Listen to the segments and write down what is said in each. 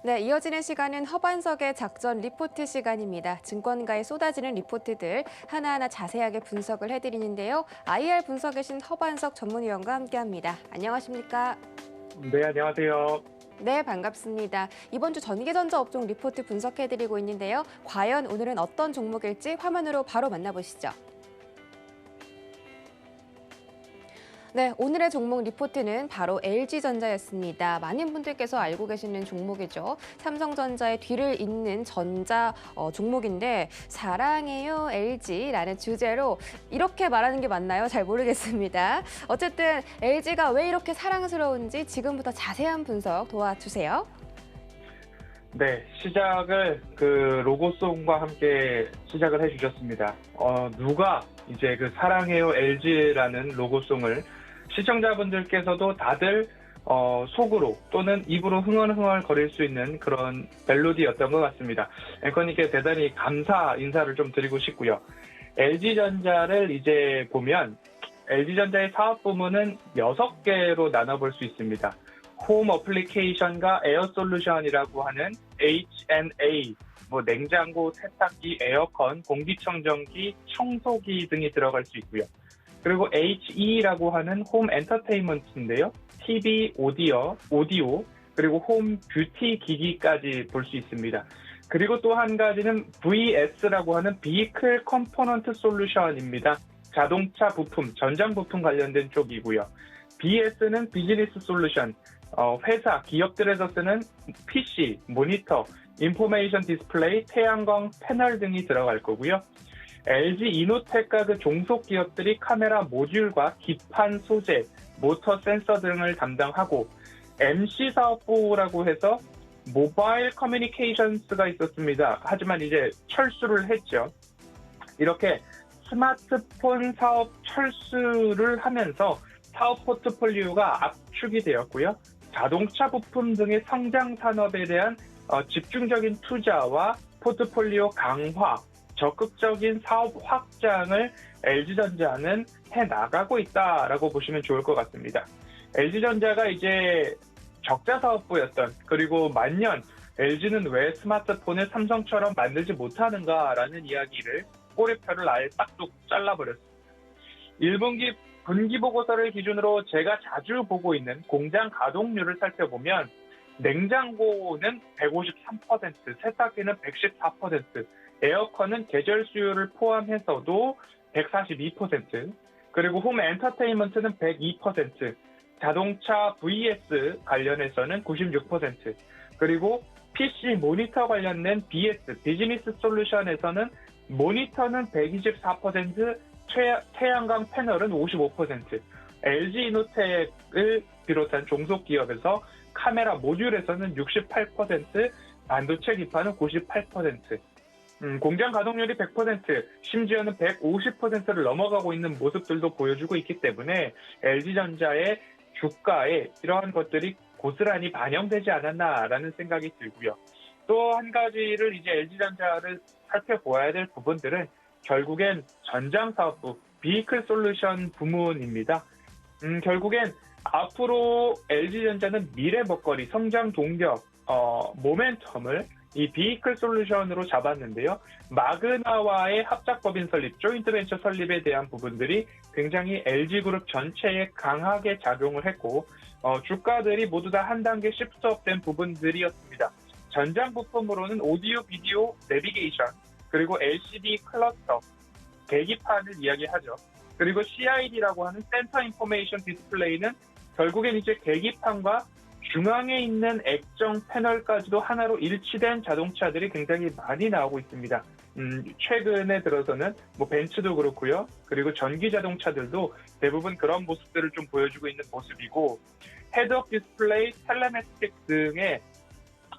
네, 이어지는 시간은 허반석의 작전 리포트 시간입니다. 증권가에 쏟아지는 리포트들 하나하나 자세하게 분석을 해드리는데요. IR 분석에 신 허반석 전문위원과 함께합니다. 안녕하십니까? 네, 안녕하세요. 네, 반갑습니다. 이번 주 전기전자 업종 리포트 분석해드리고 있는데요. 과연 오늘은 어떤 종목일지 화면으로 바로 만나보시죠. 네, 오늘의 종목 리포트는 바로 LG전자였습니다. 많은 분들께서 알고 계시는 종목이죠. 삼성전자의 뒤를 잇는 전자 종목인데 사랑해요 LG라는 주제로 이렇게 말하는 게 맞나요? 잘 모르겠습니다. 어쨌든 LG가 왜 이렇게 사랑스러운지 지금부터 자세한 분석 도와주세요. 네, 시작을 로고송과 함께 시작을 해주셨습니다. 누가 이제 사랑해요 LG라는 로고송을 시청자분들께서도 다들 속으로 또는 입으로 흥얼흥얼 거릴 수 있는 그런 멜로디였던 것 같습니다. 앵커님께 대단히 감사 인사를 좀 드리고 싶고요. LG전자를 이제 보면 LG전자의 사업 부문은 6개로 나눠볼 수 있습니다. 홈 어플리케이션과 에어 솔루션이라고 하는 H&A, 냉장고, 세탁기, 에어컨, 공기청정기, 청소기 등이 들어갈 수 있고요. 그리고 HE라고 하는 홈 엔터테인먼트인데요. TV, 오디오, 그리고 홈 뷰티 기기까지 볼 수 있습니다. 그리고 또 한 가지는 VS라고 하는 Vehicle Component Solution입니다. 자동차 부품, 전장 부품 관련된 쪽이고요. BS는 비즈니스 솔루션, 회사, 기업들에서 쓰는 PC, 모니터, 인포메이션 디스플레이, 태양광 패널 등이 들어갈 거고요. LG 이노텍과 종속 기업들이 카메라 모듈과 기판 소재, 모터 센서 등을 담당하고 MC 사업부라고 해서 모바일 커뮤니케이션스가 있었습니다. 하지만 이제 철수를 했죠. 이렇게 스마트폰 사업 철수를 하면서 사업 포트폴리오가 압축이 되었고요. 자동차 부품 등의 성장 산업에 대한 집중적인 투자와 포트폴리오 강화, 적극적인 사업 확장을 LG전자는 해나가고 있다라고 보시면 좋을 것 같습니다. LG전자가 이제 적자 사업부였던, 그리고 만년 LG는 왜 스마트폰을 삼성처럼 만들지 못하는가라는 이야기를 꼬리표를 아예 싹둑 잘라버렸습니다. 1분기 분기 보고서를 기준으로 제가 자주 보고 있는 공장 가동률을 살펴보면 냉장고는 153%, 세탁기는 114%, 에어컨은 계절 수요를 포함해서도 142%, 그리고 홈 엔터테인먼트는 102%, 자동차 VS 관련해서는 96%, 그리고 PC 모니터 관련된 BS, 비즈니스 솔루션에서는 모니터는 124%, 태양광 패널은 55%, LG 이노텍을 비롯한 종속 기업에서 카메라 모듈에서는 68%, 반도체 기판은 98%, 공장 가동률이 100%, 심지어는 150%를 넘어가고 있는 모습들도 보여주고 있기 때문에 LG전자의 주가에 이러한 것들이 고스란히 반영되지 않았나라는 생각이 들고요. 또 한 가지를 이제 LG전자를 살펴보아야 될 부분들은 결국엔 전장사업부, 비이클 솔루션 부문입니다. 결국엔 앞으로 LG전자는 미래 먹거리, 성장 동력, 모멘텀을 이 비이클 솔루션으로 잡았는데요. 마그나와의 합작법인 설립, 조인트 벤처 설립에 대한 부분들이 굉장히 LG그룹 전체에 강하게 작용을 했고 주가들이 모두 다 한 단계 시프트업된 부분들이었습니다. 전장 부품으로는 오디오, 비디오, 내비게이션, 그리고 LCD 클러스터, 계기판을 이야기하죠. 그리고 CID라고 하는 센터 인포메이션 디스플레이는 결국엔 이제 계기판과 중앙에 있는 액정 패널까지도 하나로 일치된 자동차들이 굉장히 많이 나오고 있습니다. 최근에 들어서는 벤츠도 그렇고요. 그리고 전기 자동차들도 대부분 그런 모습들을 좀 보여주고 있는 모습이고, 헤드업 디스플레이, 텔레메틱 등의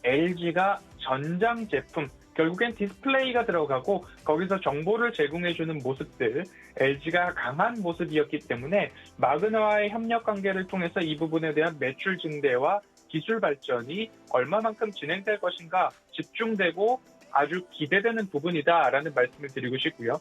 LG가 전장 제품, 결국엔 디스플레이가 들어가고 거기서 정보를 제공해주는 모습들, LG가 강한 모습이었기 때문에 마그나와의 협력 관계를 통해서 이 부분에 대한 매출 증대와 기술 발전이 얼마만큼 진행될 것인가 집중되고 아주 기대되는 부분이다라는 말씀을 드리고 싶고요.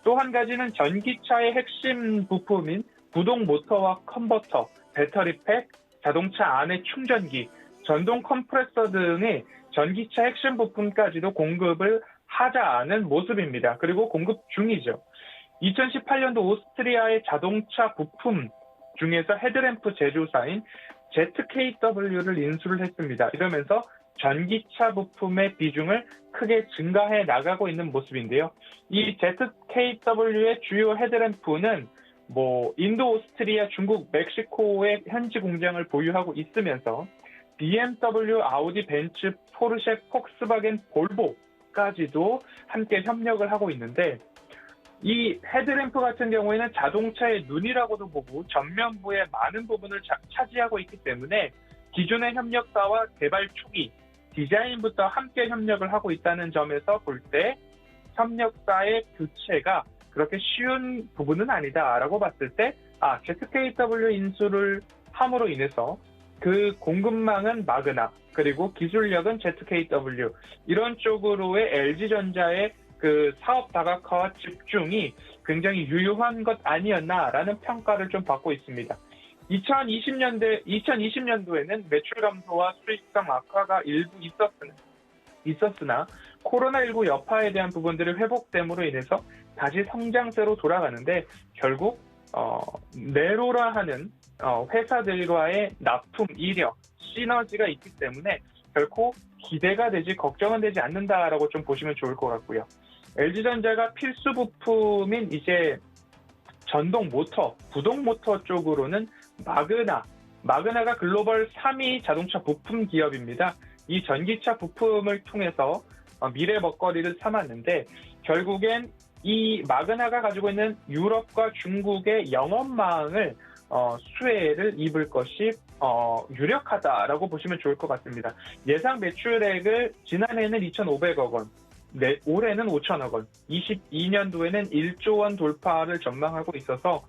또 한 가지는 전기차의 핵심 부품인 구동 모터와 컨버터, 배터리팩, 자동차 안의 충전기, 전동 컴프레서 등의 전기차 핵심 부품까지도 공급을 하자는 모습입니다. 그리고 공급 중이죠. 2018년도 오스트리아의 자동차 부품 중에서 헤드램프 제조사인 ZKW를 인수를 했습니다. 이러면서 전기차 부품의 비중을 크게 증가해 나가고 있는 모습인데요. 이 ZKW의 주요 헤드램프는 인도, 오스트리아, 중국, 멕시코의 현지 공장을 보유하고 있으면서 BMW, 아우디, 벤츠, 포르쉐, 폭스바겐, 볼보까지도 함께 협력을 하고 있는데, 이 헤드램프 같은 경우에는 자동차의 눈이라고도 보고 전면부의 많은 부분을 차지하고 있기 때문에 기존의 협력사와 개발 초기, 디자인부터 함께 협력을 하고 있다는 점에서 볼 때 협력사의 교체가 그렇게 쉬운 부분은 아니다라고 봤을 때 ZKW 인수를 함으로 인해서 그 공급망은 마그나, 그리고 기술력은 ZKW, 이런 쪽으로의 LG전자의 그 사업 다각화와 집중이 굉장히 유효한 것 아니었나라는 평가를 좀 받고 있습니다. 2020년도에는 매출 감소와 수익성 악화가 일부 있었으나 코로나19 여파에 대한 부분들이 회복됨으로 인해서 다시 성장세로 돌아가는데, 결국 네로라 하는 회사들과의 납품 이력, 시너지가 있기 때문에 결코 기대가 되지 걱정은 되지 않는다라고 좀 보시면 좋을 것 같고요. LG전자가 필수 부품인 이제 전동 모터, 부동 모터 쪽으로는 마그나가 글로벌 3위 자동차 부품 기업입니다. 이 전기차 부품을 통해서 미래 먹거리를 삼았는데, 결국엔 이 마그나가 가지고 있는 유럽과 중국의 영업망을 수혜를 입을 것이 유력하다라고 보시면 좋을 것 같습니다. 예상 매출액을 지난해는 2,500억 원, 올해는 5천억 원, 22년도에는 1조 원 돌파를 전망하고 있어서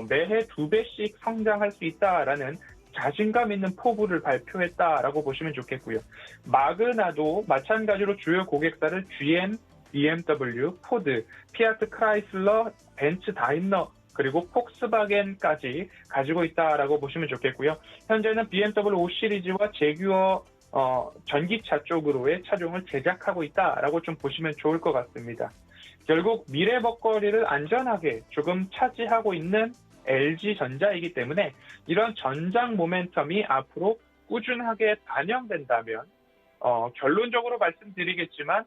매해 2배씩 성장할 수 있다라는 자신감 있는 포부를 발표했다라고 보시면 좋겠고요. 마그나도 마찬가지로 주요 고객사를 GM, BMW, 포드, 피아트 크라이슬러, 벤츠 다임러, 그리고 폭스바겐까지 가지고 있다라고 보시면 좋겠고요. 현재는 BMW 5 시리즈와 제규어 전기차 쪽으로의 차종을 제작하고 있다라고 좀 보시면 좋을 것 같습니다. 결국 미래 먹거리를 안전하게 조금 차지하고 있는 LG전자이기 때문에 이런 전장 모멘텀이 앞으로 꾸준하게 반영된다면 결론적으로 말씀드리겠지만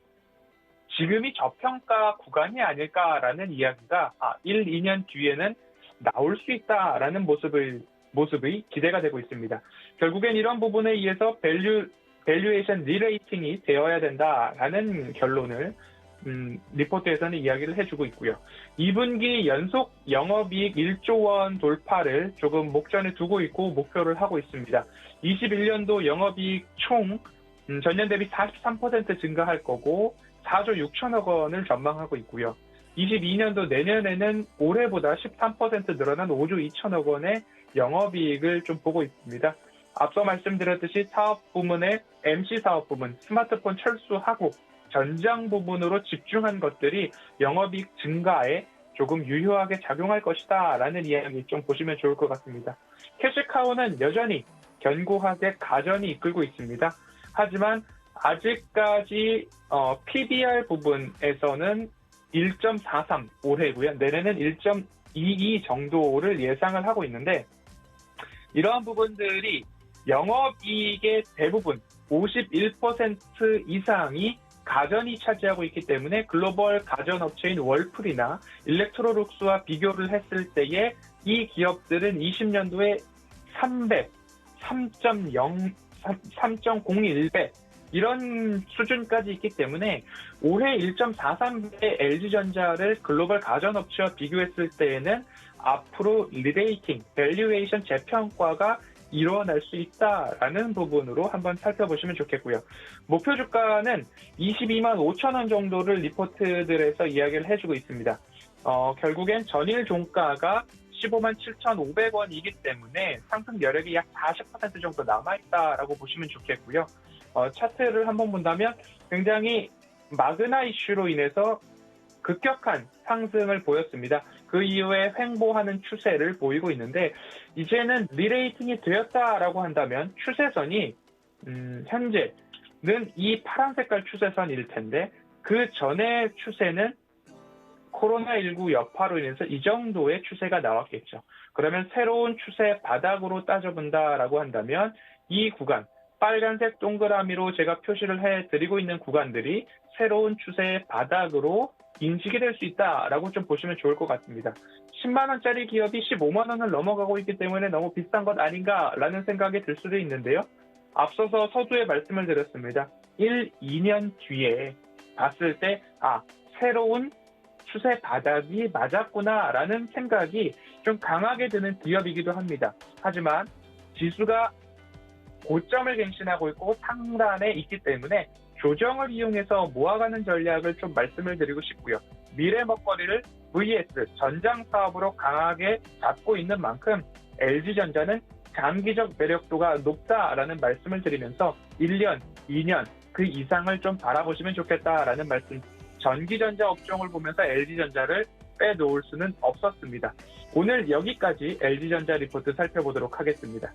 지금이 저평가 구간이 아닐까라는 이야기가 1, 2년 뒤에는 나올 수 있다라는 모습이 기대가 되고 있습니다. 결국엔 이런 부분에 의해서 밸류에이션 리레이팅이 되어야 된다라는 결론을 리포트에서는 이야기를 해주고 있고요. 2분기 연속 영업이익 1조 원 돌파를 조금 목전에 두고 있고 목표를 하고 있습니다. 21년도 영업이익 총 전년 대비 43% 증가할 거고 4조 6천억 원을 전망하고 있고요. 22년도 내년에는 올해보다 13% 늘어난 5조 2천억 원의 영업이익을 좀 보고 있습니다. 앞서 말씀드렸듯이 사업 부문의 MC 사업 부문, 스마트폰 철수하고 전장 부분으로 집중한 것들이 영업이익 증가에 조금 유효하게 작용할 것이다 라는 이야기 좀 보시면 좋을 것 같습니다. 캐시카우는 여전히 견고하게 가전이 이끌고 있습니다. 하지만 아직까지 PBR 부분에서는 1.43 올해고요. 내년은 1.22 정도를 예상을 하고 있는데, 이러한 부분들이 영업이익의 대부분 51% 이상이 가전이 차지하고 있기 때문에 글로벌 가전업체인 월풀이나 일렉트로룩스와 비교를 했을 때에 이 기업들은 20년도에 3.01배 이런 수준까지 있기 때문에 올해 1.43배 LG전자를 글로벌 가전업체와 비교했을 때에는 앞으로 리레이팅, 밸류에이션 재평가가 일어날 수 있다라는 부분으로 한번 살펴보시면 좋겠고요. 목표 주가는 22만 5천 원 정도를 리포트들에서 이야기를 해주고 있습니다. 결국엔 전일 종가가 15만 7,500원이기 때문에 상승 여력이 약 40% 정도 남아있다라고 보시면 좋겠고요. 차트를 한번 본다면 굉장히 마그나 이슈로 인해서 급격한 상승을 보였습니다. 그 이후에 횡보하는 추세를 보이고 있는데, 이제는 리레이팅이 되었다라고 한다면 추세선이 현재는 이 파란 색깔 추세선일 텐데 그 전의 추세는 코로나19 여파로 인해서 이 정도의 추세가 나왔겠죠. 그러면 새로운 추세 바닥으로 따져본다라고 한다면 이 구간, 빨간색 동그라미로 제가 표시를 해드리고 있는 구간들이 새로운 추세의 바닥으로 인식이 될 수 있다라고 좀 보시면 좋을 것 같습니다. 10만 원짜리 기업이 15만 원을 넘어가고 있기 때문에 너무 비싼 것 아닌가라는 생각이 들 수도 있는데요. 앞서서 서두에 말씀을 드렸습니다. 1, 2년 뒤에 봤을 때 새로운 추세 바닥이 맞았구나라는 생각이 좀 강하게 드는 기업이기도 합니다. 하지만 지수가 고점을 갱신하고 있고 상단에 있기 때문에 조정을 이용해서 모아가는 전략을 좀 말씀을 드리고 싶고요. 미래 먹거리를 VS 전장 사업으로 강하게 잡고 있는 만큼 LG전자는 장기적 매력도가 높다라는 말씀을 드리면서 1년, 2년 그 이상을 좀 바라보시면 좋겠다라는 말씀. 전기전자 업종을 보면서 LG전자를 빼놓을 수는 없었습니다. 오늘 여기까지 LG전자 리포트 살펴보도록 하겠습니다.